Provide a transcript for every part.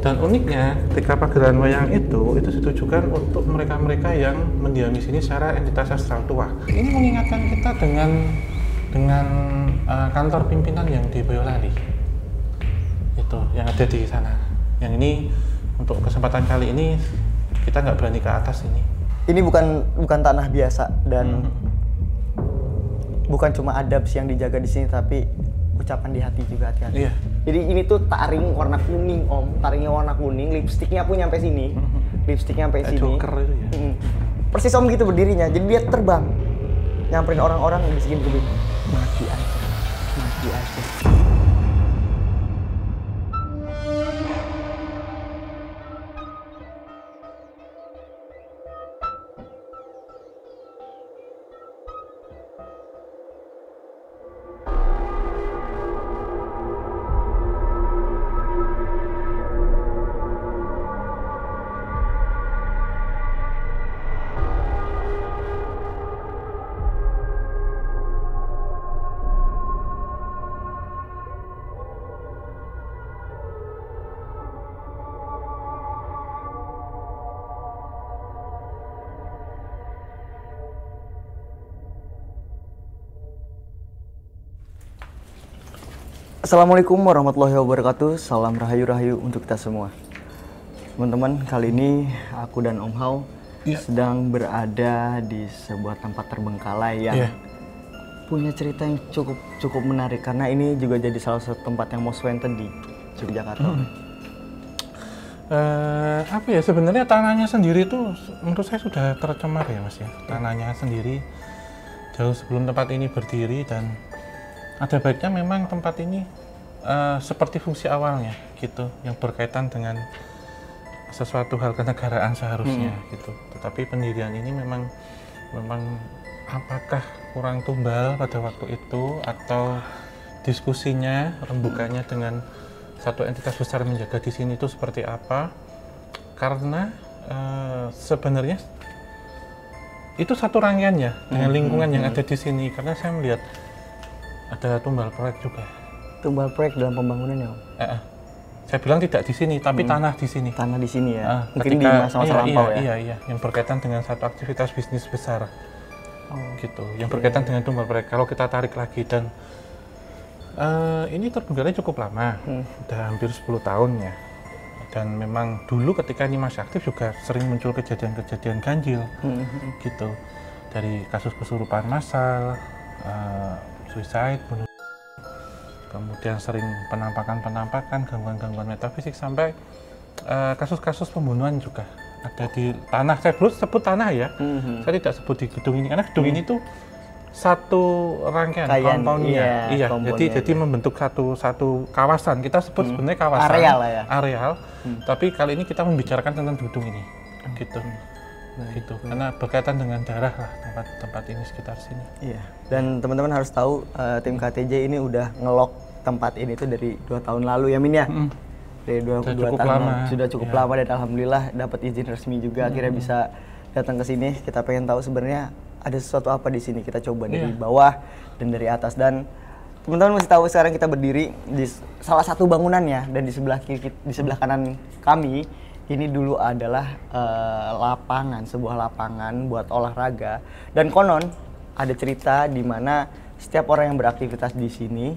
Dan uniknya, ketika pagelaran wayang itu ditujukan untuk mereka-mereka yang mendiami sini secara entitas astral tua. Ini mengingatkan kita dengan kantor pimpinan yang di Boyolali. Itu yang ada di sana. Yang ini untuk kesempatan kali ini kita nggak berani ke atas ini. Ini bukan tanah biasa dan bukan cuma adab yang dijaga di sini, tapi ucapan di hati juga, hati-hati. Iya. Jadi ini tuh taring warna kuning, Om. Taringnya warna kuning, lipstiknya pun nyampe sini. Lipstiknya sampai sini. Joker itu ya. Persis Om gitu berdirinya. Jadi dia terbang. Nyamperin orang-orang di sini gue. Mati aja. Mati aja. Assalamualaikum warahmatullahi wabarakatuh. Salam rahayu-rahayu untuk kita semua. Teman-teman, kali ini aku dan Om Hao sedang berada di sebuah tempat terbengkalai yang punya cerita yang cukup menarik, karena ini juga jadi salah satu tempat yang most wanted di Yogyakarta. Apa ya, sebenarnya tanahnya sendiri itu menurut saya sudah tercemar ya Mas ya. Tanahnya sendiri jauh sebelum tempat ini berdiri, dan ada baiknya memang tempat ini seperti fungsi awalnya gitu, yang berkaitan dengan sesuatu hal kenegaraan seharusnya gitu. Tetapi pendirian ini memang apakah kurang tumbal pada waktu itu, atau diskusinya, rembukannya dengan satu entitas besar menjaga di sini itu seperti apa? Karena sebenarnya itu satu rangkaiannya dengan lingkungan yang ada di sini, karena saya melihat ada tumbal proyek juga. Tumbal proyek dalam pembangunan ya, Om? Saya bilang tidak di sini, tapi tanah di sini. Tanah di sini ya? Mungkin Ketika, di masa-masa lampau ya? Iya, yang berkaitan dengan satu aktivitas bisnis besar. Gitu, yang berkaitan dengan tumbal proyek. Kalau kita tarik lagi, dan ini terbengkalai cukup lama, udah hampir 10 tahun ya. Dan memang dulu ketika ini masih aktif juga sering muncul kejadian-kejadian ganjil, gitu. Dari kasus kesurupan massal, suicide, bunuh, kemudian sering penampakan, gangguan-gangguan metafisik, sampai kasus-kasus pembunuhan juga ada di tanah. Saya belum sebut tanah ya, saya tidak sebut di gedung ini, karena gedung ini tuh satu rangkaian compound-nya. Iya, jadi membentuk satu kawasan. Kita sebut sebenarnya kawasan areal lah ya. Areal, tapi kali ini kita membicarakan tentang gedung ini, gitu. Gitu, karena berkaitan dengan darah lah tempat ini, sekitar sini. Iya. Dan teman-teman harus tahu, tim KTJ ini udah ngelok tempat ini tuh dari 2 tahun lalu ya, Min ya. Dari 2 tahun lalu sudah cukup lama, dan alhamdulillah dapat izin resmi juga, akhirnya bisa datang ke sini. Kita pengen tahu sebenarnya ada sesuatu apa di sini. Kita coba dari bawah dan dari atas, dan teman-teman mesti tahu sekarang kita berdiri di salah satu bangunannya, dan di sebelah kiri, di sebelah kanan kami ini dulu adalah sebuah lapangan buat olahraga. Dan konon ada cerita di mana setiap orang yang beraktivitas di sini,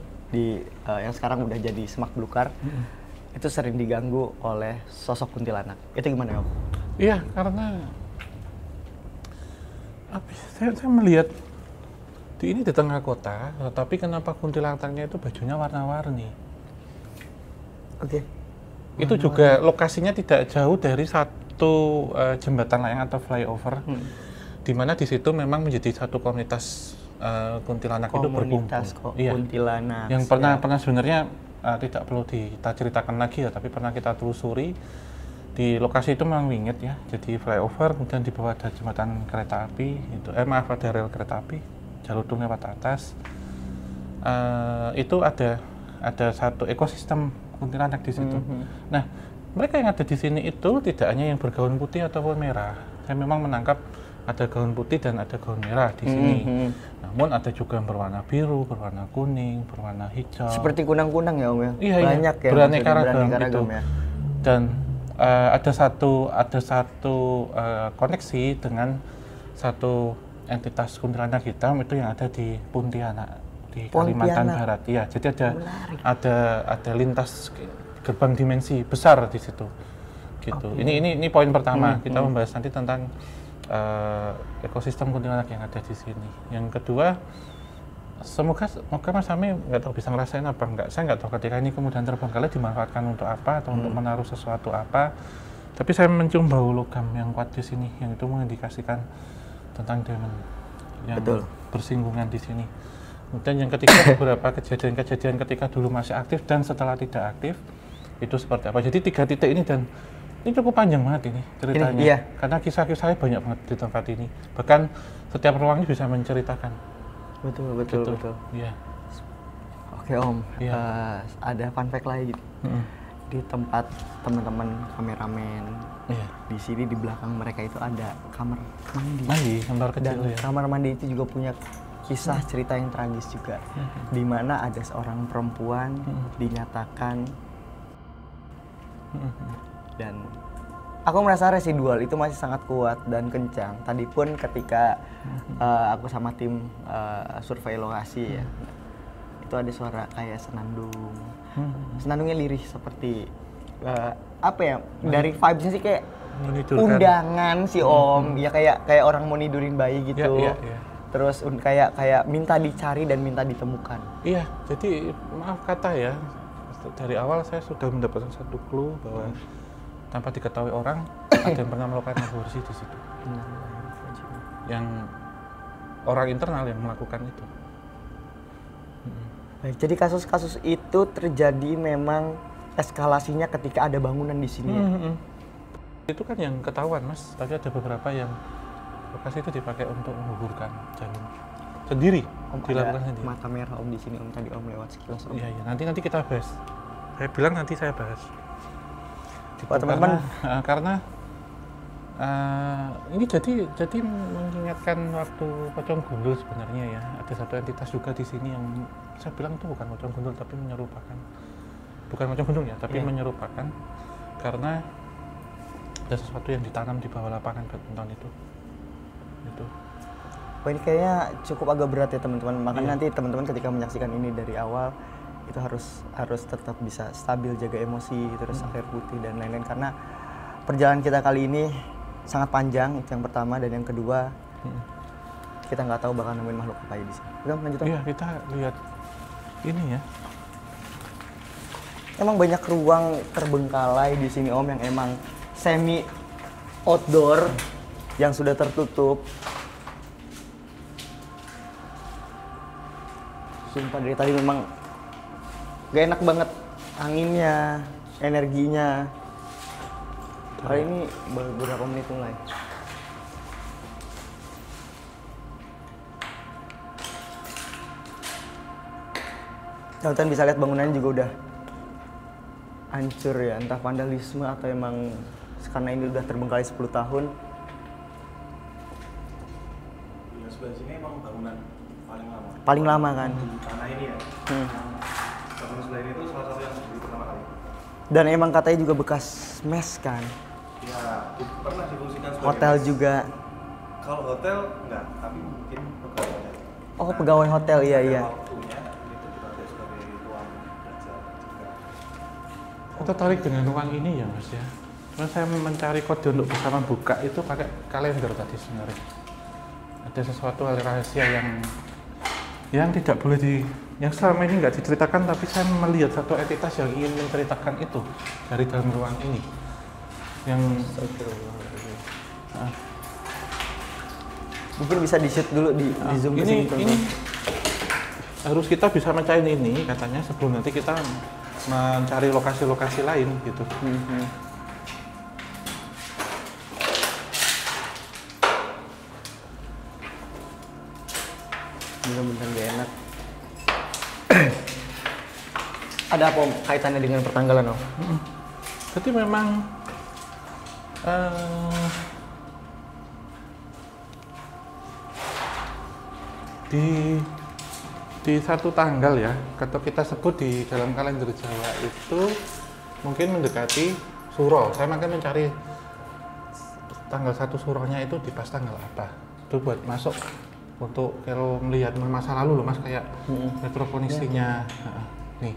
yang sekarang udah jadi semak belukar, itu sering diganggu oleh sosok kuntilanak. Itu gimana, Om? Iya, karena saya melihat ini di tengah kota, tapi kenapa kuntilanaknya itu bajunya warna-warni? Oke. Itu juga lokasinya tidak jauh dari satu jembatan layang atau flyover, di mana di situ memang menjadi satu komunitas kuntilanak itu berkumpul. Kuntilanak. Yang pernah sebenarnya tidak perlu kita ceritakan lagi ya, tapi pernah kita telusuri. Di lokasi itu memang wingit ya, jadi flyover, kemudian di bawah ada jembatan kereta api, ada rel kereta api, jalur tuh lewat atas. Itu ada satu ekosistem kuntilanak di situ. Nah, mereka yang ada di sini itu tidak hanya yang bergaun putih ataupun merah. Saya memang menangkap ada gaun putih dan ada gaun merah di sini. Namun ada juga yang berwarna biru, berwarna kuning, berwarna hijau. Seperti kunang-kunang ya, Om ya? Iya, banyak ya. Beraneka ragam gitu. Ya. dan ada satu koneksi dengan satu entitas kuntilanak hitam itu yang ada di Pontianak di Kalimantan Barat. Ya, jadi ada lintas gerbang dimensi besar di situ. Gitu. Ini poin pertama. Kita membahas nanti tentang ekosistem kuntilanak yang ada di sini. Yang kedua, semoga Mas Ami nggak tahu bisa ngerasain apa enggak. Saya nggak tahu ketika ini kemudian terbengkalai dimanfaatkan untuk apa atau untuk menaruh sesuatu apa. Tapi saya mencium bau logam yang kuat di sini, yang itu mengindikasikan tentang diamond yang bersinggungan di sini. Kemudian yang ketiga, beberapa kejadian-kejadian ketika dulu masih aktif dan setelah tidak aktif itu seperti apa. Jadi 3 titik ini, dan ini cukup panjang banget ini ceritanya. Iya. Karena kisah-kisahnya banyak banget di tempat ini. Bahkan setiap ruangnya bisa menceritakan. Betul. Iya. Oke Om, ada fun fact lagi gitu. Di tempat teman-teman kameramen, di sini di belakang mereka itu ada kamar mandi. Kamar kecil. Dan kamar mandi itu juga punya kisah cerita yang tragis juga, di mana ada seorang perempuan dinyatakan, dan aku merasa residual itu masih sangat kuat dan kencang. Tadi pun ketika aku sama tim survei lokasi ya, itu ada suara kayak senandung. Senandungnya lirih seperti apa ya, dari vibes-nya sih kayak undangan sih Om, ya kayak orang mau nidurin bayi gitu. Ya. Terus kayak minta dicari dan minta ditemukan. Iya, jadi maaf kata ya, dari awal saya sudah mendapatkan satu clue bahwa tanpa diketahui orang ada yang pernah melakukan aborsi di situ. Yang orang internal yang melakukan itu. Baik, jadi kasus-kasus itu terjadi memang eskalasinya ketika ada bangunan di sini. Itu kan yang ketahuan Mas, tapi ada beberapa yang lokasi itu dipakai untuk menguburkan janin sendiri. Om, dilakukan sendiri. Mata merah Om di sini Om, tadi Om lewat sekilas Om. Iya, nanti kita bahas. Saya bilang nanti saya bahas. Teman-teman, karena ini jadi mengingatkan waktu Pocong Gundul sebenarnya ya. Ada satu entitas juga di sini yang saya bilang itu bukan Pocong Gundul tapi menyerupakan. Bukan Pocong Gundul ya, tapi menyerupakan karena ada sesuatu yang ditanam di bawah lapangan badminton itu. Oh, ini kayaknya cukup agak berat ya teman-teman. Makanya nanti teman-teman ketika menyaksikan ini dari awal itu harus tetap bisa stabil, jaga emosi, terus air putih dan lain-lain, karena perjalanan kita kali ini sangat panjang, itu yang pertama, dan yang kedua kita nggak tahu bakal nemuin makhluk apa di sini. Kita lanjut. Iya, kita lihat ini ya. Emang banyak ruang terbengkalai di sini Om yang emang semi outdoor yang sudah tertutup. Sumpah dari tadi memang gak enak banget anginnya, energinya. Kali ini beberapa menit mulai. Kalian bisa lihat bangunannya juga udah hancur ya, entah vandalisme atau emang karena ini udah terbengkalai 10 tahun. Yang sebelah sini emang bangunan paling lama kan? Di tanah ini ya. Bangunan sebelah ini itu salah satu yang berdiri pertama kali. Dan emang katanya juga bekas mes kan? Ya, pernah difungsikan sebagai hotel mes. juga. Kalau hotel enggak, tapi mungkin pegawai hotel. Oh, pegawai hotel, iya. Waktunya itu dipakai sebagai ruang belajar juga. Kita tarik dengan ruang ini ya Mas ya. Karena saya mencari kode untuk bisa membuka itu pakai kalender tadi sebenarnya. Ada sesuatu hal rahasia yang tidak boleh yang selama ini nggak diceritakan, tapi saya melihat satu entitas yang ingin menceritakan itu dari dalam ruang ini. Yang mungkin bisa di-shoot dulu di zoom ke sini. Ini harus kita bisa mencari ini katanya sebelum nanti kita mencari lokasi-lokasi lain gitu. Bener-bener gak enak. Ada apa Om kaitannya dengan pertanggalan Om? Jadi memang di satu tanggal ya, atau kita sebut di dalam kalender Jawa itu mungkin mendekati suro. Saya makan mencari tanggal 1 suronya itu di pas tanggal apa. Itu buat masuk untuk kalau melihat masa lalu loh Mas, kayak retrokoneksinya. Nih,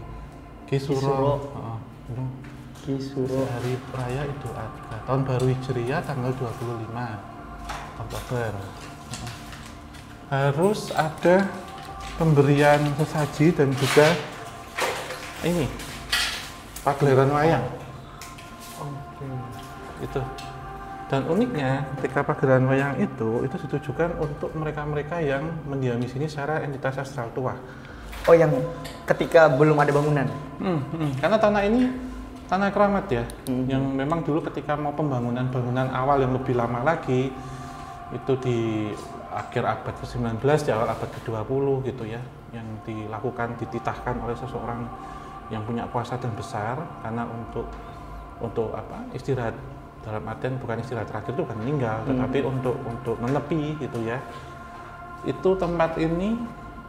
Kisuro. Kisuro. Hari raya Idul Adha. Tahun baru Hijriah tanggal 25 Oktober. Harus ada pemberian sesaji dan juga ini pagelaran wayang. Itu. Dan uniknya ketika pagelaran wayang itu ditujukan untuk mereka-mereka yang mendiami sini secara entitas astral tua. Oh, yang ketika belum ada bangunan. Karena tanah ini tanah keramat ya, yang memang dulu ketika mau bangunan awal yang lebih lama lagi itu di akhir abad ke-19, di awal abad ke-20 gitu ya, yang dilakukan, dititahkan oleh seseorang yang punya kuasa dan besar, karena untuk apa, istirahat, dalam artian bukan istirahat terakhir itu bukan meninggal, tetapi untuk menepi gitu ya. Itu tempat ini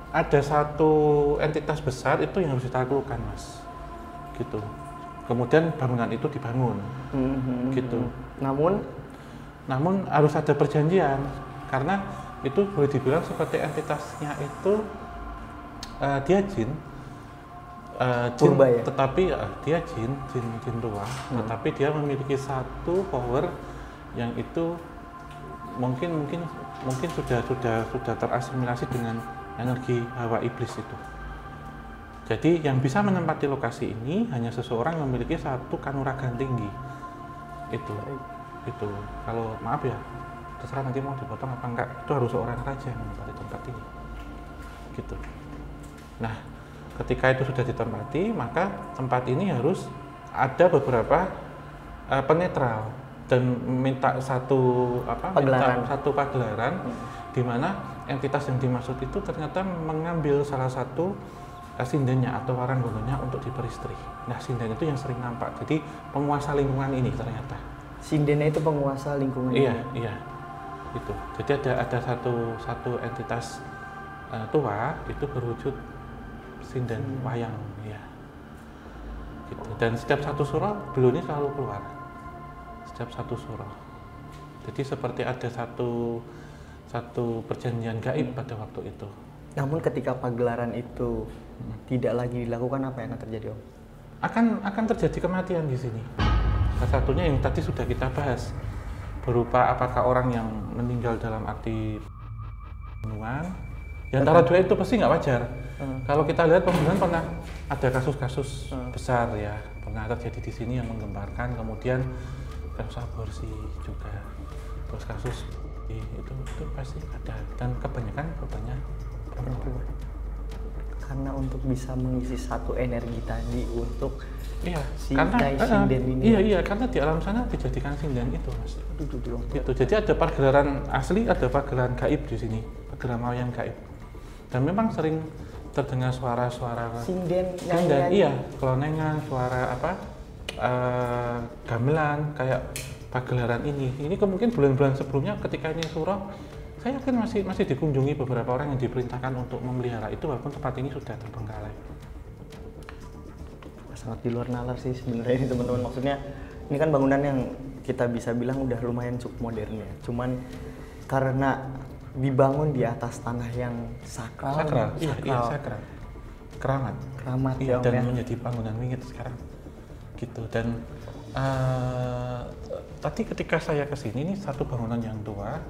ada satu entitas besar itu yang harus ditaklukkan Mas, gitu. Kemudian bangunan itu dibangun, gitu. Namun harus ada perjanjian, karena itu boleh dibilang seperti entitasnya itu dia jin, Purba ya? tetapi dia jin tua, tetapi dia memiliki satu power yang itu mungkin sudah terasimilasi dengan energi hawa iblis itu. Jadi yang bisa menempati lokasi ini hanya seseorang yang memiliki satu kanuragan tinggi. Itu kalau maaf ya, terserah nanti mau dipotong apa enggak, itu harus seorang raja yang menempati tempat ini. Gitu. Nah, ketika itu sudah ditempati, maka tempat ini harus ada beberapa penetral dan minta satu pagelaran di mana entitas yang dimaksud itu ternyata mengambil salah satu sindennya atau waranggononya untuk diperistri. Nah, sinden itu yang sering nampak. Jadi penguasa lingkungan ini ternyata. Sindennya itu penguasa lingkungan. Iya. Itu. Jadi ada satu entitas tua itu berwujud sinden wayang ya. Gitu. Dan setiap satu surah beliau ini selalu keluar. Setiap satu surah. Jadi seperti ada satu perjanjian gaib pada waktu itu. Namun ketika pagelaran itu tidak lagi dilakukan, apa yang akan terjadi, Om? Akan terjadi kematian di sini. Salah satunya yang tadi sudah kita bahas, berupa apakah orang yang meninggal dalam arti pembunuhan. Di antara dua itu pasti nggak wajar. Kalau kita lihat pembunuhan pernah ada kasus-kasus besar ya, pernah terjadi di sini yang menggemparkan, kemudian kasus aborsi juga, terus kasus itu pasti ada, dan kebanyakan korbannya perempuan. Karena untuk bisa mengisi satu energi tadi untuk sinden ini. Iya, karena di alam sana dijadikan sinden itu, Mas. Gitu. Jadi ada pagelaran asli, ada pagelaran gaib di sini, pagelaran wayang gaib. Dan memang sering terdengar suara-suara sinden, iya, kelonengan, suara gamelan kayak pagelaran ini. Ini mungkin bulan-bulan sebelumnya ketika ini surau, saya yakin masih dikunjungi beberapa orang yang diperintahkan untuk memelihara itu, walaupun tempat ini sudah terbengkalai. Sangat di luar nalar sih sebenarnya ini teman-teman. Maksudnya ini kan bangunan yang kita bisa bilang udah lumayan cukup modern ya. Cuman karena dibangun di atas tanah yang sakral. Keramat iya, ya, dan ya, menjadi bangunan wingit sekarang. Gitu. Dan tadi ketika saya kesini, ini satu bangunan yang tua.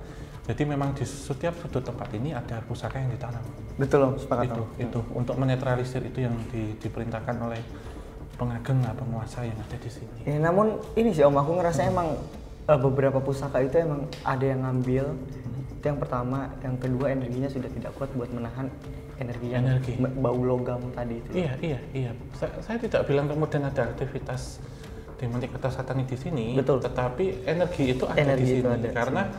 Jadi memang di setiap sudut tempat ini ada pusaka yang ditanam. Betul, Om, sepakat. Itu untuk menetralisir itu yang diperintahkan oleh pengageng penguasa yang ada di sini. Ya, namun ini sih Om, aku ngerasa emang beberapa pusaka itu emang ada yang ngambil. Itu yang pertama, yang kedua energinya sudah tidak kuat buat menahan energi. Bau logam tadi itu. Iya. Saya tidak bilang kemudian ada aktivitas demonik atau satanik di sini. Betul. Tetapi energi itu ada di sini karena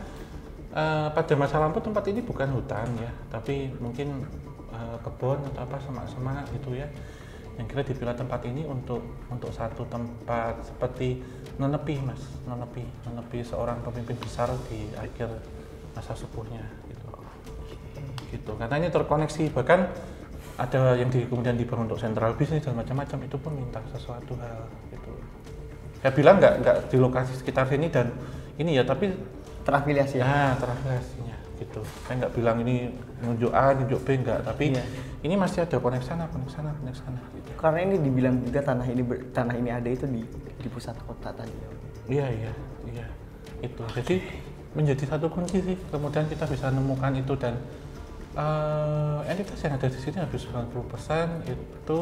pada masa lampau tempat ini bukan hutan ya, tapi mungkin kebun atau apa, semak-semak gitu ya. Yang kira dipilah tempat ini untuk satu tempat seperti nenepi, Mas, nenepi seorang pemimpin besar di akhir masa sepuhnya gitu. Karena ini terkoneksi, bahkan ada yang kemudian dibangun untuk sentral bisnis dan macam-macam, itu pun minta sesuatu hal gitu. ya bilang nggak di lokasi sekitar sini dan ini ya, tapi terafiliasi ya. Nah, terafiliasinya gitu. Saya nggak bilang ini nunjuk A, nunjuk B, nggak, tapi ini masih ada konek sana gitu. Karena ini dibilang juga tanah ini ada itu di pusat kota tadi. Iya. Itu. Jadi menjadi satu kunci sih. Kemudian kita bisa menemukan itu dan entitas yang ada di sini habis 90% itu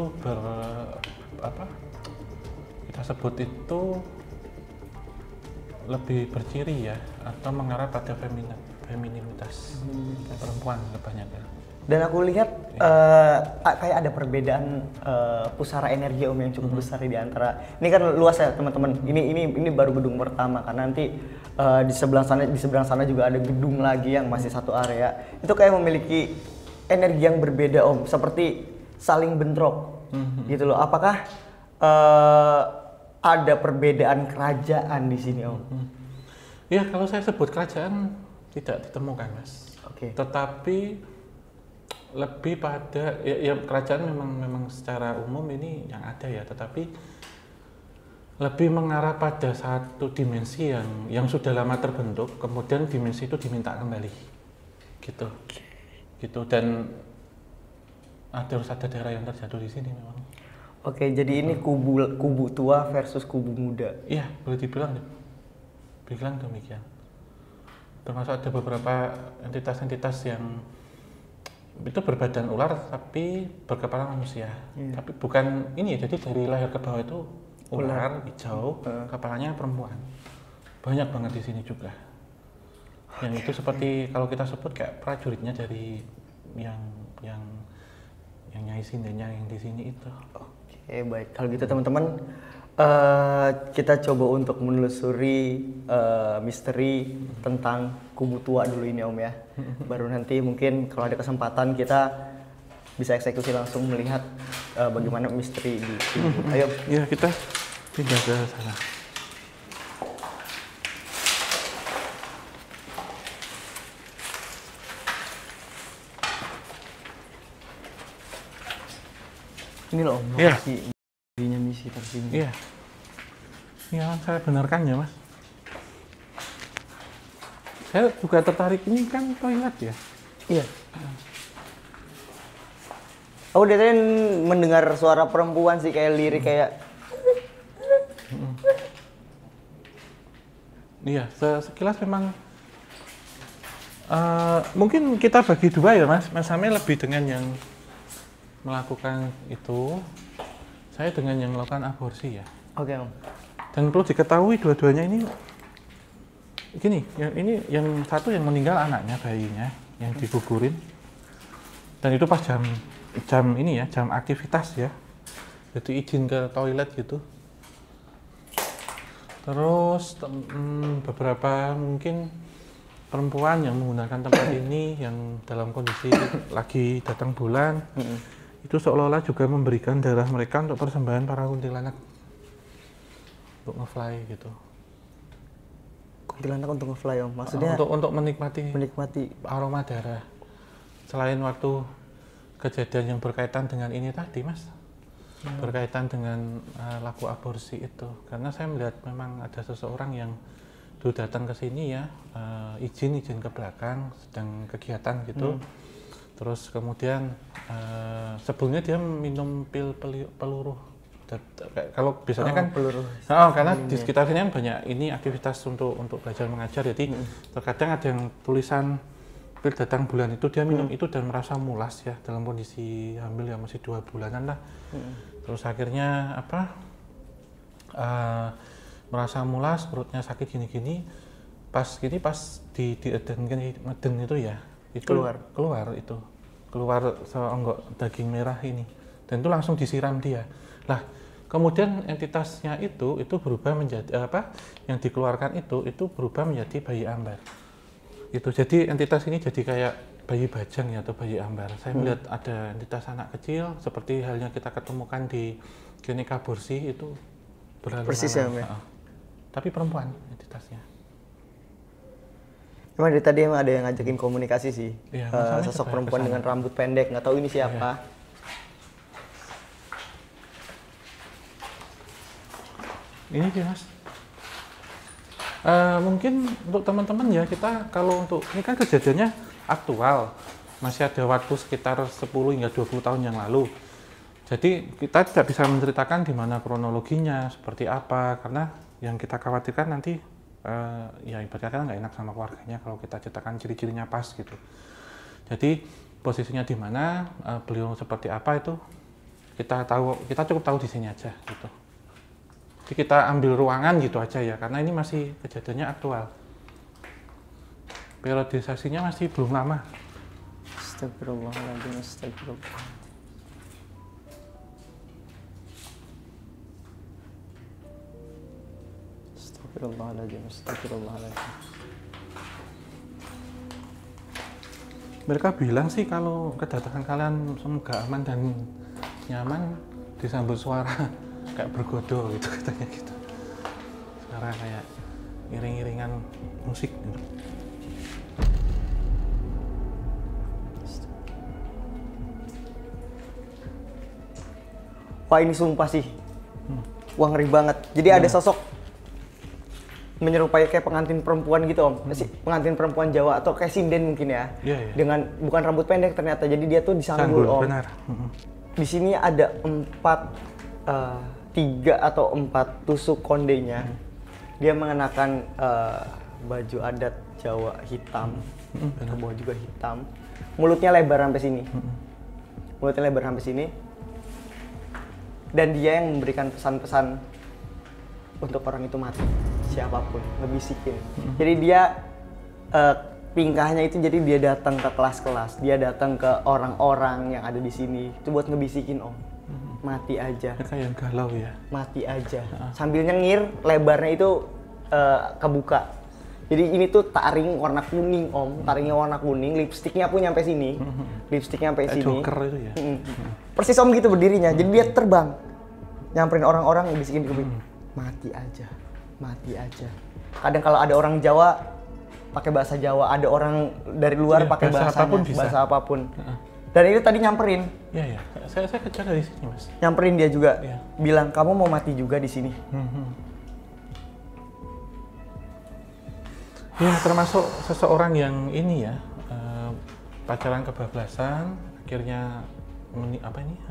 kita sebut itu lebih berciri ya, atau mengarah pada femininitas perempuan kebanyakan. Dan aku lihat kayak ada perbedaan pusara energi Om yang cukup besar di antara. Ini kan luas ya teman-teman. Ini baru gedung pertama, karena nanti di seberang sana juga ada gedung lagi yang masih satu area. Itu kayak memiliki energi yang berbeda Om, seperti saling bentrok gitu loh. Apakah ada perbedaan kerajaan di sini Om? Ya, kalau saya sebut kerajaan tidak ditemukan Mas. Oke. Tetapi lebih pada ya kerajaan memang secara umum ini yang ada ya, tetapi lebih mengarah pada satu dimensi yang sudah lama terbentuk, kemudian dimensi itu diminta kembali gitu. Dan harus ada daerah yang terjatuh di sini memang. Oke, jadi ini kubu tua versus kubu muda. Iya, boleh dibilang demikian. Termasuk ada beberapa entitas-entitas yang itu berbadan ular tapi berkepala manusia. Tapi bukan ini ya, jadi dari leher ke bawah itu ular hijau, kepalanya perempuan. Banyak banget di sini juga. Yang itu seperti kalau kita sebut kayak prajuritnya dari yang Nyai Sindenya yang di sini itu. Oke, baik. Kalau gitu teman-teman, kita coba untuk menelusuri misteri tentang kubu tua dulu ini Om ya. Baru nanti mungkin kalau ada kesempatan kita bisa eksekusi langsung melihat bagaimana misteri di sini. Ayo. Iya, kita pindah ke sana. Ini loh Om, lokasinya misi tersini. Iya. Ya, saya benarkan ya Mas. Saya juga tertarik, ini kan toilet ya. Iya. Aku dari tadi mendengar suara perempuan sih, kayak lirik kayak. Iya, sekilas memang mungkin kita bagi dua ya Mas. Mas Samir lebih dengan yang melakukan itu, saya dengan yang melakukan aborsi ya. Oke Om. Dan perlu diketahui dua-duanya ini gini, yang satu yang meninggal anaknya, bayinya yang digugurin, dan itu pas jam ini ya, jam aktivitas ya, jadi izin ke toilet gitu. Terus beberapa mungkin perempuan yang menggunakan tempat ini yang dalam kondisi lagi datang bulan, itu seolah-olah juga memberikan darah mereka untuk persembahan para kuntilanak untuk nge-fly gitu. Kuntilanak untuk nge-fly Om, maksudnya untuk menikmati aroma darah. Selain waktu kejadian yang berkaitan dengan ini tadi Mas, berkaitan dengan laku aborsi itu, karena saya melihat memang ada seseorang yang dulu datang ke sini ya, izin ke belakang sedang kegiatan gitu. Terus kemudian sebelumnya dia minum pil peluru. Kalau biasanya kan peluru. Karena di sekitar sini kan banyak ini aktivitas untuk belajar mengajar, jadi terkadang ada yang tulisan pil datang bulan itu, dia minum itu dan merasa mulas ya dalam kondisi hamil yang masih 2 bulanan lah. Terus akhirnya merasa mulas, perutnya sakit gini-gini, pas di eden itu ya, itu keluar seonggok daging merah ini, dan itu langsung disiram dia. Lah, kemudian entitasnya itu berubah menjadi yang dikeluarkan itu berubah menjadi bayi ambar. Itu jadi entitas ini jadi kayak bayi bajang ya, atau bayi ambar. Saya melihat ada entitas anak kecil seperti halnya kita ketemukan di klinik aborsi itu berlalu persis ya, tapi perempuan entitasnya. Emang dari tadi emang ada yang ngajakin komunikasi sih, ya, sosok perempuan dengan rambut pendek, nggak tahu ini siapa. Ini sih Mas. Mungkin untuk teman-teman ya, kita kalau untuk ini kan kejadiannya aktual, masih ada waktu sekitar 10 hingga 20 tahun yang lalu. Jadi kita tidak bisa menceritakan di mana kronologinya, seperti apa, karena yang kita khawatirkan nanti ya ibaratnya kan nggak enak sama keluarganya kalau kita ceritakan ciri-cirinya pas gitu. Jadi posisinya di mana, beliau seperti apa itu kita cukup tahu di sini aja gitu. Jadi kita ambil ruangan gitu aja ya, karena ini masih kejadiannya aktual. Periodisasinya masih belum lama. Astagfirullahaladzim, astagfirullah. Astagfirullahaladzim, astagfirullahaladzim. Mereka bilang sih kalau kedatangan kalian semoga aman dan nyaman, disambut suara kayak bergodo gitu katanya gitu. Suara kayak iring-iringan musik gitu. Wah ini sumpah sih, wah ngeri banget. Jadi ada sosok menyerupai kayak pengantin perempuan gitu Om, pengantin perempuan Jawa atau kayak sinden mungkin ya. Dengan bukan rambut pendek ternyata, jadi dia tuh disanggul Om. Benar. Di sini ada 3 atau 4 tusuk kondenya. Dia mengenakan baju adat Jawa hitam, ke bawah juga hitam. Mulutnya lebar sampai sini. Mulutnya lebar sampai sini. Dan dia yang memberikan pesan-pesan untuk orang itu mati, siapapun, ngebisikin. Jadi dia tingkahnya itu, jadi dia datang ke kelas-kelas, dia datang ke orang-orang yang ada di sini itu buat ngebisikin Om, mati aja. Kayak galau ya. Mati aja. Sambil nyengir, lebarnya itu kebuka. Jadi ini tuh taring warna kuning Om, taringnya warna kuning, lipstiknya pun nyampe sini, lipstiknya sampai sini. Joker itu ya. Persis Om gitu berdirinya. Jadi dia terbang, nyamperin orang-orang, bisikin ke kuping, mati aja, mati aja. Kadang kalau ada orang Jawa pakai bahasa Jawa, ada orang dari luar pakai bahasa apapun. Dan itu tadi nyamperin. Iya. Saya kejar dari sini Mas. Nyamperin dia juga, bilang kamu mau mati juga di sini. Ya termasuk seseorang yang ini ya, pacaran kebablasan, akhirnya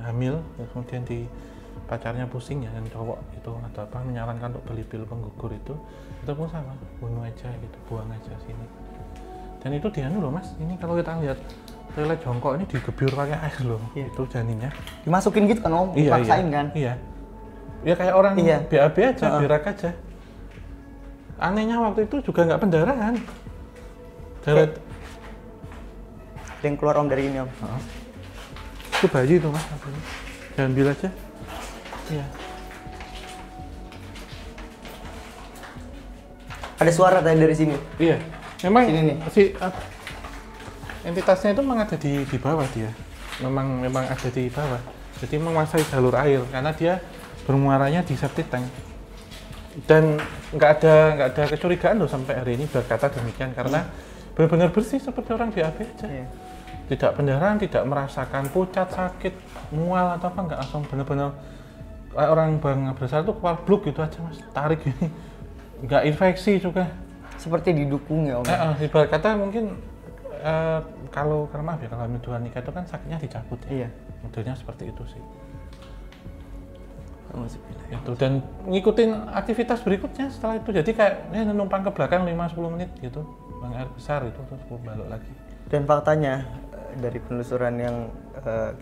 hamil, kemudian pacarnya pusing ya, dan cowok itu atau apa menyarankan untuk beli pil penggugur itu pun sama, bunuh aja gitu, buang aja sini. Dan itu dianu loh Mas, ini kalau kita lihat toilet jongkok ini digebyur pakai air loh, itu janinnya. Dimasukin gitu kan Om, dipaksain kan? Iya. Ya kayak orang BAB aja, berak aja. Anehnya waktu itu juga nggak pendarahan. Ada yang keluar Om dari ini Om. Itu bayi itu Mas. Jangan ambil aja. Iya. Ada suara tadi dari sini. Iya. Memang sini nih. Entitasnya itu memang ada di bawah dia. Memang ada di bawah. Jadi menguasai jalur air karena dia bermuaranya di septic tank. Dan nggak ada kecurigaan loh sampai hari ini berkata demikian, karena benar-benar bersih seperti orang BAB aja. Tidak pendarahan, tidak merasakan pucat, sakit, mual atau apa, nggak, langsung benar-benar orang bang besar tuh keluar bluk gitu aja Mas, tarik gini, nggak infeksi juga. Seperti didukung ya Om. Ibarat kata mungkin kalau karena maaf ya, kalau Tuhan nikah itu kan sakitnya dicabut ya. Modelnya seperti itu sih. Itu, dan ngikutin aktivitas berikutnya setelah itu, jadi kayak numpang ke belakang 5-10 menit gitu, buang air besar itu terus balik lagi. Dan faktanya dari penelusuran yang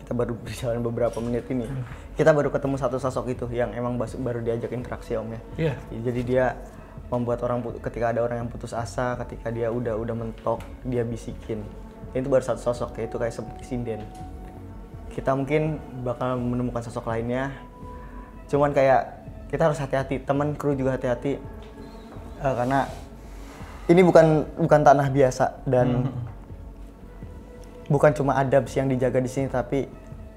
kita baru berjalan beberapa menit ini, kita baru ketemu satu sosok itu yang emang baru diajak interaksi Om ya. Iya. Jadi dia membuat orang ketika ada orang yang putus asa, ketika dia udah mentok, dia bisikin. Itu baru satu sosok, yaitu kayak seperti sinden. Kita mungkin bakal menemukan sosok lainnya. Cuman kayak kita harus hati-hati, teman kru juga hati-hati, karena ini bukan tanah biasa dan bukan cuma adab sih yang dijaga di sini, tapi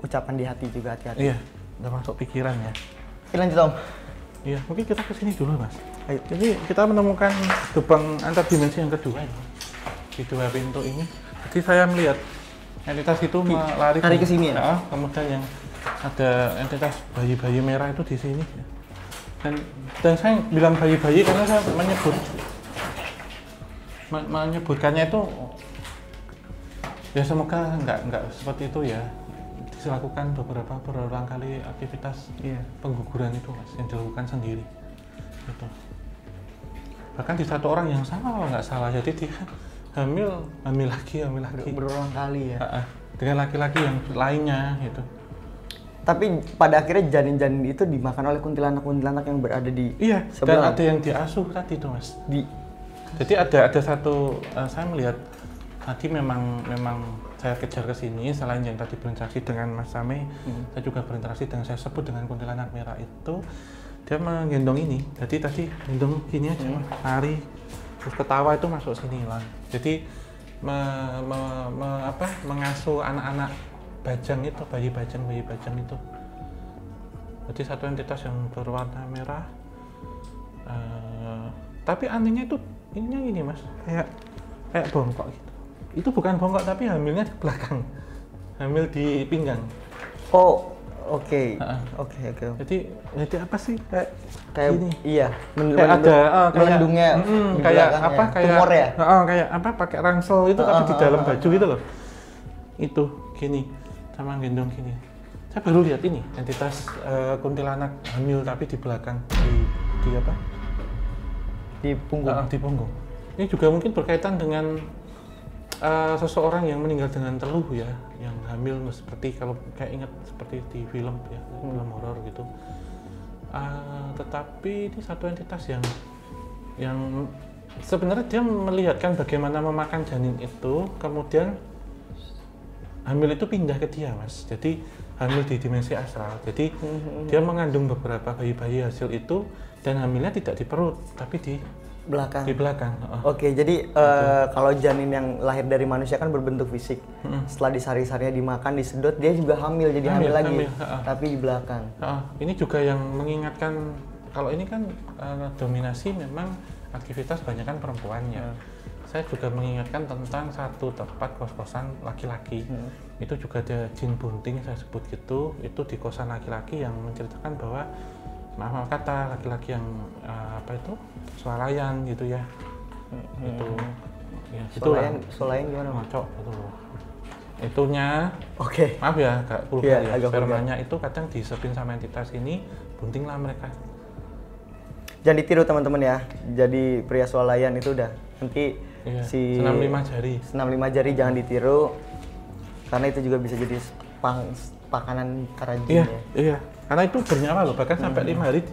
ucapan di hati juga hati-hati. Iya, udah masuk pikiran ya. Lanjut Om. Iya, mungkin kita kesini dulu Mas. Ayo. Jadi kita menemukan lubang antar dimensi yang kedua ya, di 2 pintu ini. Jadi saya melihat entitas itu lari ke sini ya. Kemudian yang ada entitas bayi-bayi merah itu di sini. Dan saya bilang bayi-bayi karena saya menyebutkannya itu ya semoga nggak seperti itu ya, dilakukan berulang kali aktivitas pengguguran itu Mas, yang dilakukan sendiri gitu. Bahkan di satu orang yang sama kalau nggak salah, jadi dia hamil lagi berulang kali ya, dengan laki-laki yang lainnya gitu. Tapi pada akhirnya janin-janin itu dimakan oleh kuntilanak-kuntilanak yang berada di dan sebelah. ada yang diasuh tadi tuh Mas. Jadi ada satu, saya melihat tadi memang saya kejar ke sini, selain yang tadi berinteraksi dengan Mas Same, saya juga berinteraksi dengan, saya sebut dengan kuntilanak merah itu, dia menggendong ini. Jadi tadi gendong gini aja, lari, terus ketawa itu masuk sini lah. Jadi mengasuh anak-anak bajang itu, bayi bajang itu. Jadi satu entitas yang berwarna merah. Tapi anehnya itu ininya gini Mas, kayak bongkok gitu. Itu bukan bongkok tapi hamilnya di belakang, hamil di pinggang. Oh, oke. Jadi apa sih kayak gini. Iya, melendungnya kayak apa, kayak tumor ya? Kayak apa, pakai ransel itu tapi di dalam baju gitu loh. Itu gini, sama gendong gini. Saya baru lihat ini entitas kuntilanak hamil tapi di belakang, di apa? Di punggung. Di punggung. Ini juga mungkin berkaitan dengan seseorang yang meninggal dengan teluh ya, yang hamil seperti, kalau kayak ingat seperti di film ya, film horor gitu. Tetapi ini satu entitas yang sebenarnya dia melihatkan bagaimana memakan janin itu, kemudian hamil itu pindah ke dia Mas. Jadi hamil di dimensi astral. Jadi dia mengandung beberapa bayi-bayi hasil itu, dan hamilnya tidak di perut tapi di belakang. Oke, jadi kalau janin yang lahir dari manusia kan berbentuk fisik. Setelah disari-sarinya dimakan, disedot, dia juga hamil, jadi hamil lagi, tapi di belakang. Ini juga yang mengingatkan, kalau ini kan dominasi memang aktivitas banyak kan perempuannya. Saya juga mengingatkan tentang satu tempat kos-kosan laki-laki. Itu juga ada jin bunting, saya sebut gitu. Itu di kosan laki-laki yang menceritakan bahwa maaf kata laki-laki yang swalayan gitu ya. Itu ya, swalayan gimana ngocok gitu loh. Itunya maaf ya agak vulgar ya, spermanya itu kadang disepin sama entitas ini, bunting lah mereka. Jangan ditiru teman-teman ya, jadi pria swalayan itu udah nanti senam 5 jari jangan ditiru, karena itu juga bisa jadi pakanan para jin. Iya, karena itu bernyawa loh, bahkan sampai 5 hari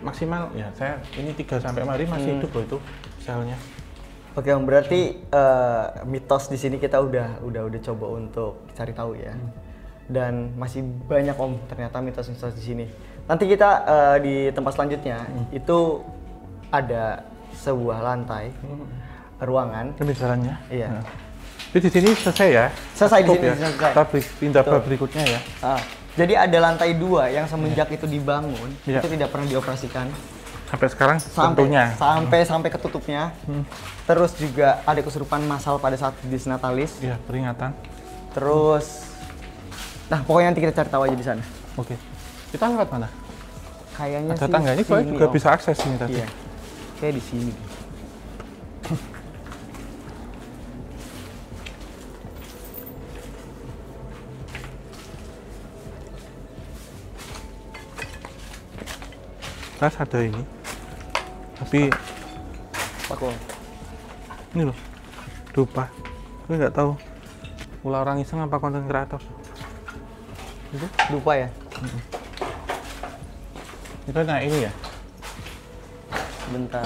maksimal ya. Saya ini 3 sampai 5 hari masih hidup loh itu selnya. Oke Om, berarti mitos di sini kita udah coba untuk cari tahu ya. Dan masih banyak Om ternyata mitos-mitos di sini. Nanti kita di tempat selanjutnya itu ada sebuah lantai ruangan. Pembicaranya. Iya. Jadi di sini selesai ya? Selesai di sini. Ya. Kita pindah berikutnya ya. Jadi ada lantai 2 yang semenjak itu dibangun itu tidak pernah dioperasikan. Sampai sekarang tentunya. Sampai ketutupnya. Terus juga ada kesurupan massal pada saat disnatalis. Iya, peringatan. Terus, nah pokoknya nanti kita cari tahu aja di sana. Oke. Kita lewat mana? Kayaknya ada tangga ini, saya juga bisa akses ini tadi. Iya. Kayak di sini. Terus ada ini, tapi ini loh, dupa. Gue nggak tahu ulah orang iseng apa konten kreator. Itu dupa ya? Itu nah ini ya. Bentar.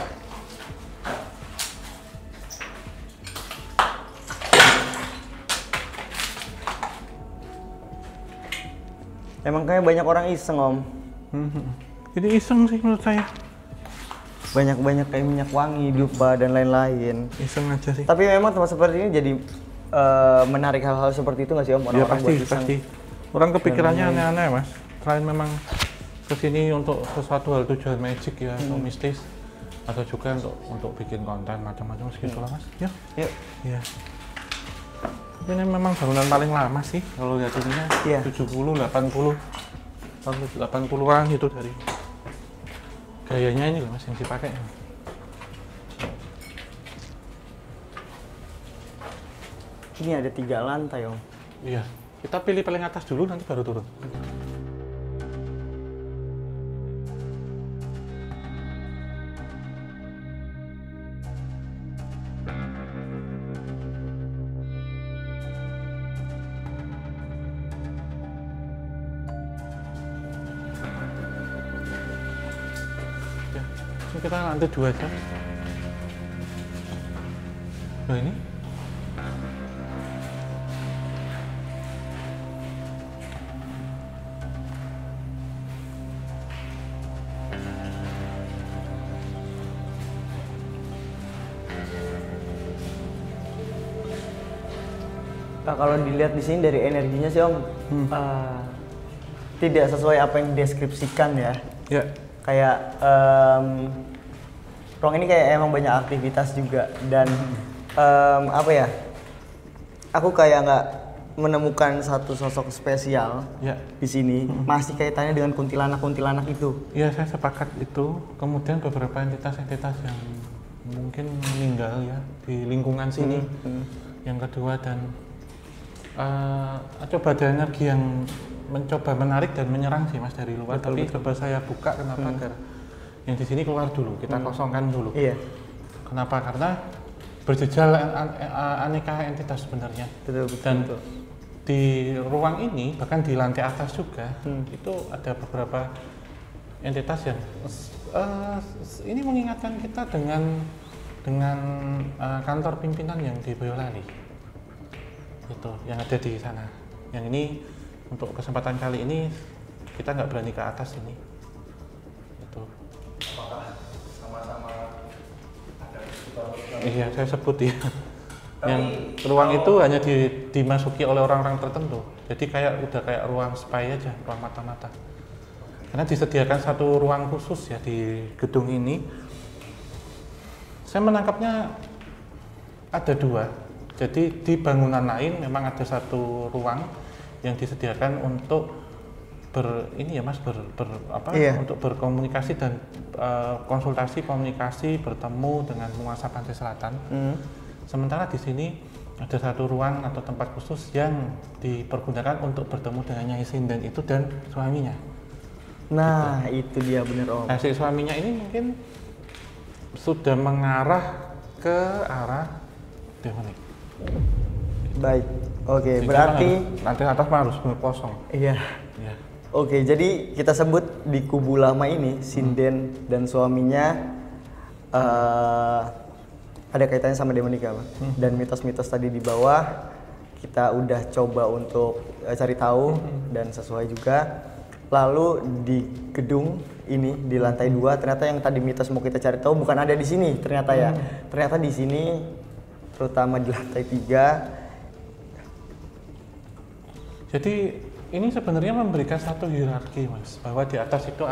Emang kayak banyak orang iseng Om. Jadi iseng sih menurut saya. Banyak kayak minyak wangi, dupa dan lain-lain. Iseng aja sih. Tapi memang tempat seperti ini jadi menarik hal-hal seperti itu nggak sih Om? Orang-orang pasti. Orang kepikirannya aneh-aneh Mas. Selain memang kesini untuk sesuatu hal tujuan magic ya, atau mistis, atau juga untuk bikin konten macam-macam segitu lah Mas. Yuk. Iya. Ini memang bangunan paling lama sih kalau lihat ininya. 70, 80. Tahun 80-an itu dari dayanya ini loh Mas yang dipakai. Ini ada 3 lantai Om. Iya, kita pilih paling atas dulu nanti baru turun. Kita lantai 2 aja. Nah ini kalau dilihat di sini dari energinya sih Om, tidak sesuai apa yang dideskripsikan ya. ya. Kayak ruang ini kayak emang banyak aktivitas juga dan apa ya? Aku kayak nggak menemukan satu sosok spesial ya. Di sini. Masih kaitannya dengan kuntilanak-kuntilanak itu. Iya, saya sepakat itu. Kemudian beberapa entitas-entitas yang mungkin meninggal ya di lingkungan sini. Yang kedua dan coba ada energi yang mencoba menarik dan menyerang sih Mas dari luar. Betul, tapi coba saya buka kenapa agar yang di sini keluar dulu, kita kosongkan dulu. Iya. Kenapa? Karena berjejal aneka entitas sebenarnya. Betul. Dan di ruang ini bahkan di lantai atas juga itu ada beberapa entitas yang ini mengingatkan kita dengan kantor pimpinan yang di Boyolali. Itu yang ada di sana. Yang ini untuk kesempatan kali ini kita nggak berani ke atas ini. Itu. Apakah sama-sama ada Iya, saya sebut ya. Yang ruang itu hanya dimasuki oleh orang-orang tertentu. Jadi udah kayak ruang spy aja, ruang mata-mata. Karena disediakan satu ruang khusus ya di gedung ini. Saya menangkapnya ada 2. Jadi di bangunan lain memang ada satu ruang yang disediakan untuk untuk berkomunikasi dan konsultasi komunikasi bertemu dengan penguasa pantai selatan. Sementara di sini ada satu ruang atau tempat khusus yang dipergunakan untuk bertemu dengan Nyai Sinden itu dan suaminya. Nah, itu dia bener Om. Nah, si suaminya ini mungkin sudah mengarah ke arah demonik. Baik, oke. Berarti lantai atas harus benar kosong. Iya. Ya. Oke, jadi kita sebut di kubu lama ini Sinden dan suaminya ada kaitannya sama demonika, Pak. Dan mitos-mitos tadi di bawah kita udah coba untuk cari tahu dan sesuai juga. Lalu di gedung ini di lantai 2 ternyata yang tadi mitos mau kita cari tahu bukan ada di sini ternyata ya. Ternyata di sini terutama di lantai 3. Jadi ini sebenarnya memberikan satu hierarki, Mas, bahwa di atas itu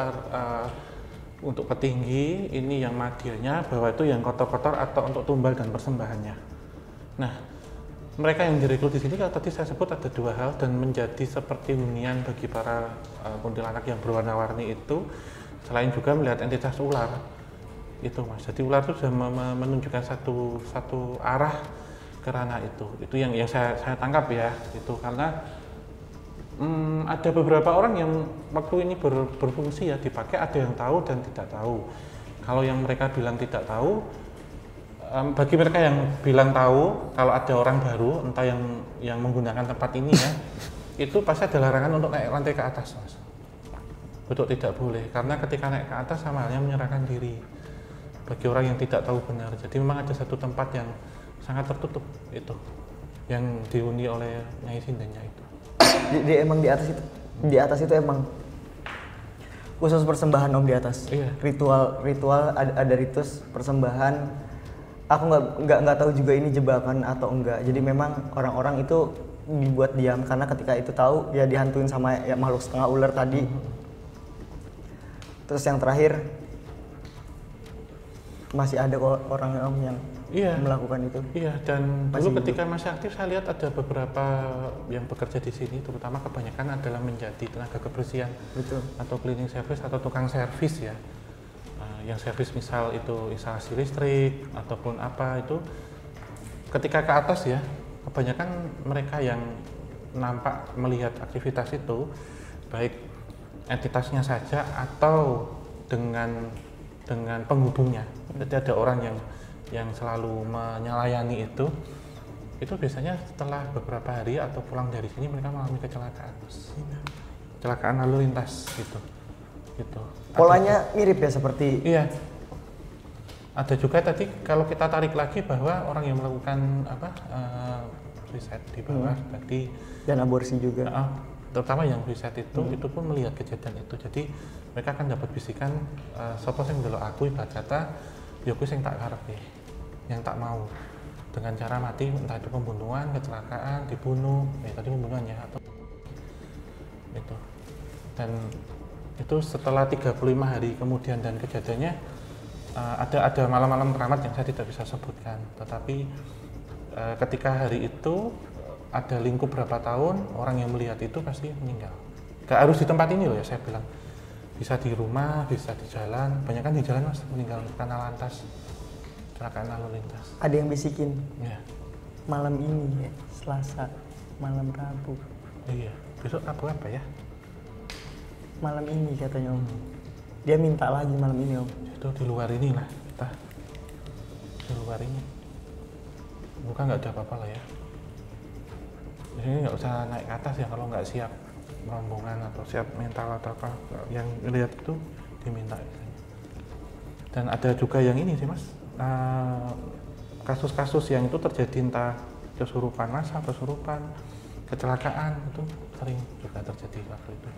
untuk petinggi ini yang madilnya, bahwa itu yang kotor-kotor atau untuk tumbal dan persembahannya. Nah, mereka yang direkrut di sini kalau tadi saya sebut ada 2 hal dan menjadi seperti hunian bagi para kuntilanak yang berwarna-warni itu, selain juga melihat entitas ular itu, Mas. Jadi ular itu sudah menunjukkan satu arah ke ranah itu yang saya tangkap ya, itu karena ada beberapa orang yang waktu ini berfungsi ya dipakai, ada yang tahu dan tidak tahu. Kalau yang mereka bilang tidak tahu, bagi mereka yang bilang tahu, kalau ada orang baru entah yang menggunakan tempat ini ya, itu pasti ada larangan untuk naik lantai ke atas, Mas. Betul, tidak boleh, karena ketika naik ke atas sama halnya menyerahkan diri bagi orang yang tidak tahu benar. Jadi memang ada satu tempat yang sangat tertutup itu yang dihuni oleh Nyai Sindennya itu. Emang di atas itu emang khusus persembahan Om di atas. Iya. Ritual ada ritus persembahan. Aku nggak tahu juga ini jebakan atau enggak. Jadi memang orang-orang itu dibuat diam karena ketika itu tahu ya dihantuin sama ya makhluk setengah ular tadi. Terus yang terakhir masih ada orang Om yang melakukan itu. Iya, dan dulu ketika masih aktif saya lihat ada beberapa yang bekerja di sini, terutama kebanyakan adalah menjadi tenaga kebersihan. Betul. Atau cleaning service atau tukang servis ya. yang servis misal itu instalasi listrik ataupun apa itu ketika ke atas ya kebanyakan mereka yang nampak melihat aktivitas itu baik entitasnya saja atau dengan penghubungnya. Jadi ada orang yang selalu menyelayani itu biasanya setelah beberapa hari atau pulang dari sini mereka mengalami kecelakaan lalu lintas gitu. Polanya mirip ya seperti. Iya. Ada juga tadi kalau kita tarik lagi bahwa orang yang melakukan riset di bawah tadi dan aborsi juga. Terutama yang riset itu pun melihat kejadian itu. Jadi mereka akan dapat bisikan sapa sing ndelok aku ibarat kata ya kuwi sing tak karepe, yang tak mau. Dengan cara mati entah itu pembunuhan, kecelakaan, dibunuh, tadi pembunuhan ya atau itu. Dan itu setelah 35 hari kemudian dan kejadiannya ada malam-malam keramat yang saya tidak bisa sebutkan, tetapi ketika hari itu ada lingkup berapa tahun orang yang melihat itu pasti meninggal. Gak harus di tempat ini loh ya saya bilang, bisa di rumah, bisa di jalan, banyak kan di jalan mas meninggal karena lantas kecelakaan lalu lintas. Ada yang bisikin ya. Malam ini ya, Selasa, malam Rabu. Iya, besok Rabu apa ya? Malam ini katanya om. Dia minta lagi malam ini om. Itu di luar ini lah, kita di luar ini. Bukan nggak ada apa-apa lah ya. Jadi nggak usah naik ke atas ya kalau nggak siap rombongan atau siap mental atau apa. Yang lihat itu diminta. Dan ada juga yang ini sih mas, kasus-kasus yang itu terjadi entah kesurupan massa, kesurupan, kecelakaan itu sering juga terjadi waktu itu.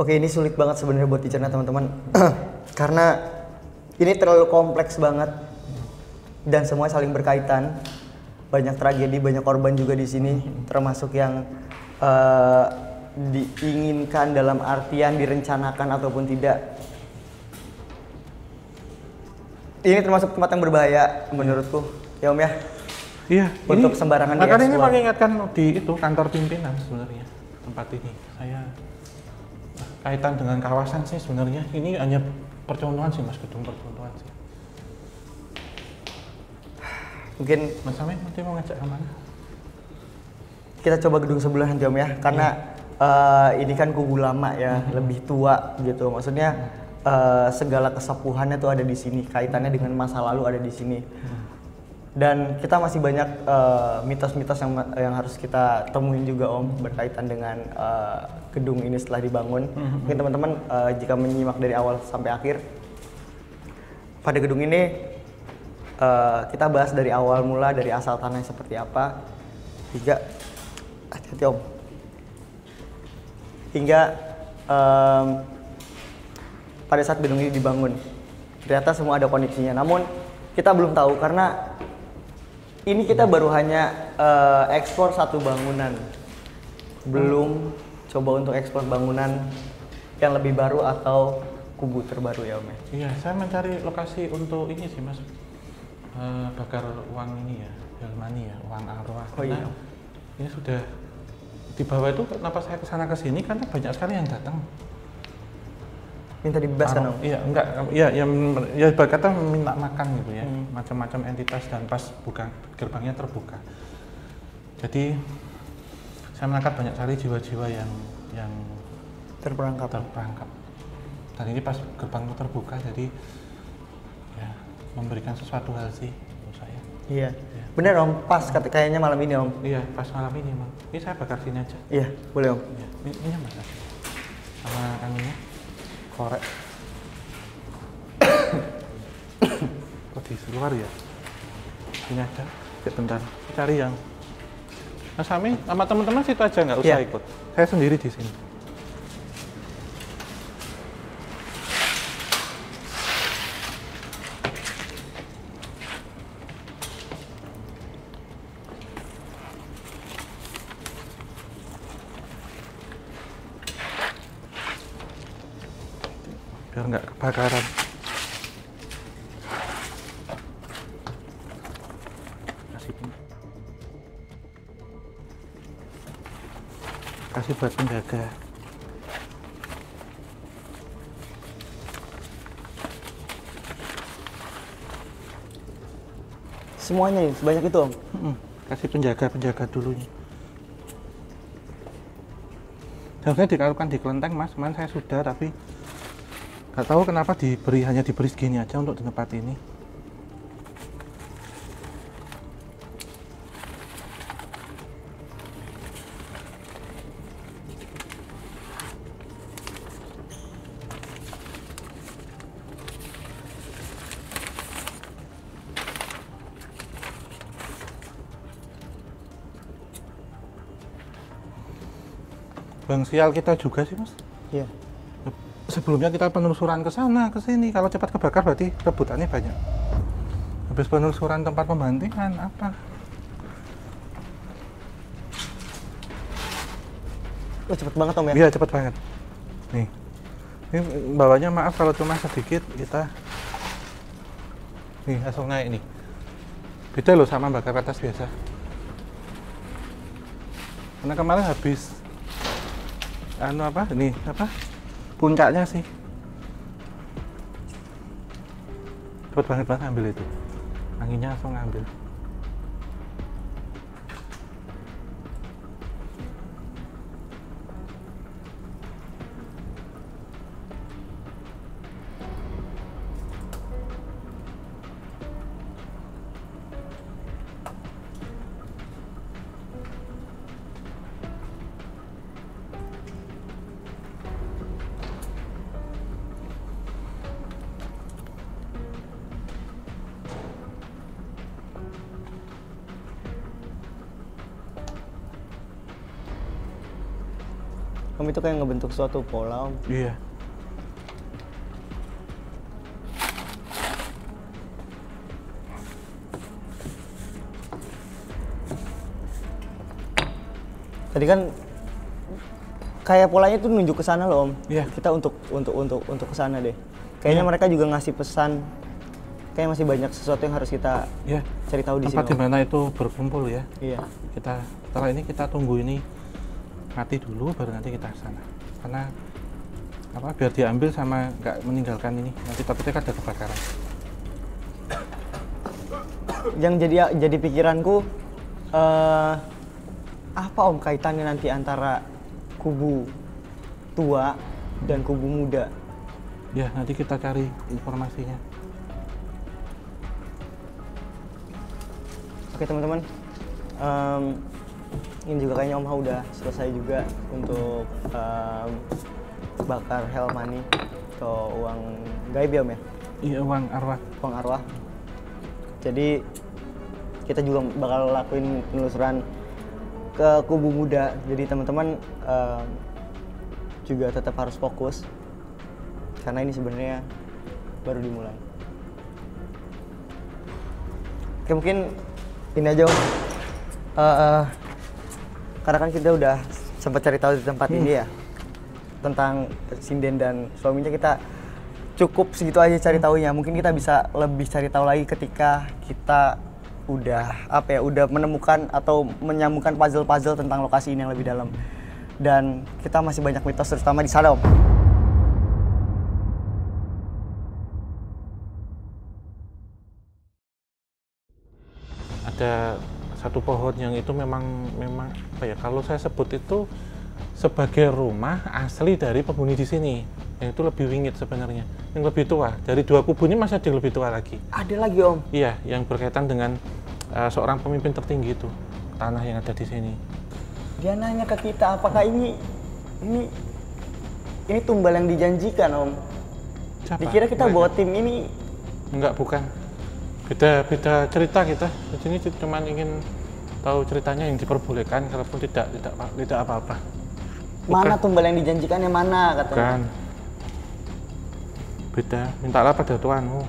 Oke, ini sulit banget sebenarnya buat dicerna teman-teman karena ini terlalu kompleks banget dan semua saling berkaitan. Banyak tragedi, banyak korban juga di sini, termasuk yang diinginkan dalam artian direncanakan ataupun tidak. Ini termasuk tempat yang berbahaya menurutku, ya om ya. Iya. Untuk sembarangan di makanya ini mengingatkan di itu kantor pimpinan sebenarnya tempat ini. Saya kaitan dengan kawasan sih sebenarnya ini hanya percontohan sih mas, gedung percontohan sih. Mungkin Mas Amir nanti mau ngajak kemana? Kita coba gedung sebelah nanti om ya, karena ini kan kubu lama ya, lebih tua gitu. Maksudnya segala kesepuhannya tuh ada di sini, kaitannya dengan masa lalu ada di sini. Dan kita masih banyak mitos-mitos yang harus kita temuin juga om, berkaitan dengan gedung ini setelah dibangun. Mungkin teman-teman jika menyimak dari awal sampai akhir, pada gedung ini kita bahas dari awal mula, dari asal tanahnya seperti apa, hingga hati-hati om, hingga pada saat gedung ini dibangun ternyata semua ada koneksinya. Namun kita belum tahu karena ini kita baru hanya ekspor satu bangunan, belum coba untuk ekspor bangunan yang lebih baru atau kubu terbaru ya om. Iya, saya mencari lokasi untuk ini sih mas, bakar uang ini ya, real money ya, uang arwah. Oh iya. Ini sudah di bawah itu, kenapa saya kesana kesini karena banyak sekali yang datang. Minta dibebaskan om? Iya, enggak, ya berkata minta makan gitu ya, macam-macam entitas dan pas buka gerbangnya terbuka. Jadi saya menangkap banyak sekali jiwa-jiwa yang terperangkap. Dan ini pas gerbang itu terbuka, jadi ya memberikan sesuatu hal sih menurut saya. Iya. Ya. Bener om, pas kayaknya malam ini om. Iya, pas malam ini Bang. Ini saya bakar sini aja. Iya, boleh om. Iya. Ini mas, sama anunya korek. Kok di luar ya? Ini aja. Bentar, cari yang. Mas Sami sama teman-teman situ aja, nggak usah ikut. Saya sendiri di sini. Biar nggak kebakaran. Kasih buat penjaga. Semuanya nih, sebanyak itu Om? Kasih penjaga dulu nih. Harusnya ditaruhkan di kelenteng Mas, kemarin saya sudah, tapi nggak tahu kenapa hanya diberi segini aja untuk di tempat ini. Bang sial kita juga sih Mas. Iya. Sebelumnya kita penelusuran ke sana, ke sini. Kalau cepat kebakar berarti rebutannya banyak. Habis penelusuran tempat pembantingan apa? Oh, cepet banget Om ya? Iya, cepet banget. Nih. Ini bawahnya maaf kalau cuma sedikit, kita nih langsung naik nih. Beda loh sama bakar atas biasa. Karena kemarin habis puncaknya sih cepet banget ambil itu, anginnya langsung ngambil. Om itu kayak ngebentuk suatu pola Om. Iya. Tadi kan kayak polanya tuh nunjuk ke sana loh Om. Iya. Kita untuk ke sana deh. Kayaknya mereka juga ngasih pesan. Kayak masih banyak sesuatu yang harus kita cari tahu di sini. Tempat di mana itu berkumpul ya. Iya. Kita setelah ini kita tunggu ini mati dulu baru nanti kita sana. Karena biar diambil sama nggak meninggalkan ini. Nanti takutnya kan ada kebakaran. Yang jadi pikiranku apa Om kaitannya nanti antara kubu tua dan kubu muda? Ya, nanti kita cari informasinya. Oke teman-teman, ini juga kayaknya Om Ha udah selesai juga untuk bakar hell money atau uang gaib ya Om ya? Iya, uang arwah. Uang arwah. Jadi kita juga bakal lakuin penelusuran ke kubu muda. Jadi teman-teman juga tetap harus fokus karena ini sebenarnya baru dimulai. Oke, mungkin ini aja Om. Karena kan kita udah sempat cari tahu di tempat ini ya tentang Sinden dan suaminya, kita cukup segitu aja cari tahunya. Mungkin kita bisa lebih cari tahu lagi ketika kita udah udah menemukan atau menyambungkan puzzle-puzzle tentang lokasi ini yang lebih dalam. Dan kita masih banyak mitos terutama di sana Om. Ada satu pohon yang itu memang kalau saya sebut itu sebagai rumah asli dari penghuni di sini, yang itu lebih wingit sebenarnya, yang lebih tua. Dari dua kubu ini masih ada yang lebih tua lagi. Ada lagi Om? Iya, yang berkaitan dengan seorang pemimpin tertinggi itu, tanah yang ada di sini. Dia nanya ke kita, apakah ini tumbal yang dijanjikan Om? Siapa? Dikira kita bawa tim ini? Enggak, bukan. Beda cerita kita. Di sini cuma ingin tahu ceritanya yang diperbolehkan, kalaupun tidak apa-apa. Mana tumbal yang dijanjikan yang mana katanya? Bukan. Beda. Mintalah pada Tuanmu.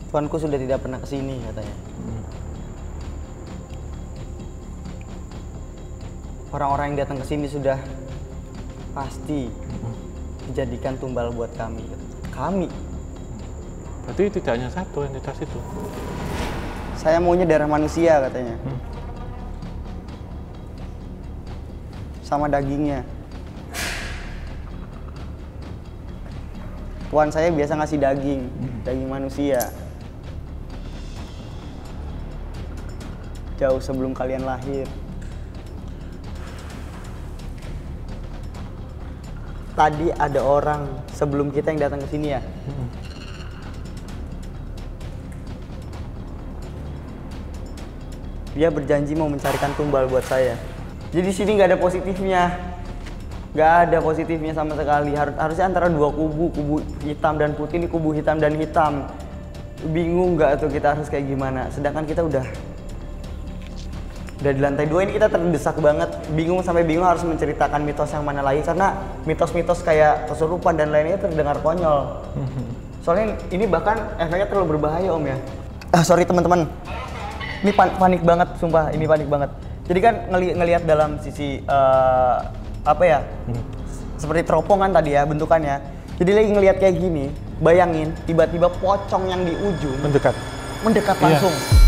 Tuanku sudah tidak pernah kesini katanya. Orang-orang yang datang ke sini sudah pasti dijadikan tumbal buat kami. Kami? Berarti tidak hanya satu entitas itu. Saya maunya darah manusia katanya. Sama dagingnya. Tuan saya biasa ngasih daging manusia. jauh sebelum kalian lahir. Tadi ada orang sebelum kita yang datang ke sini ya. Dia berjanji mau mencarikan tumbal buat saya. Jadi di sini nggak ada positifnya, nggak ada positifnya sama sekali. Harusnya antara dua kubu hitam dan putih, ini kubu hitam dan hitam. Bingung nggak tuh kita harus kayak gimana? Sedangkan kita udah di lantai 2 ini kita terdesak banget, bingung sampai bingung harus menceritakan mitos yang mana lagi karena mitos-mitos kayak kesurupan dan lainnya terdengar konyol. Soalnya ini bahkan efeknya terlalu berbahaya Om ya. Sorry teman-teman, ini panik banget, sumpah ini panik banget. Jadi kan ngelihat dalam sisi apa ya, seperti teropong kan tadi ya bentukannya. Jadi lagi ngelihat kayak gini, bayangin tiba-tiba pocong yang di ujung mendekat langsung. Iya.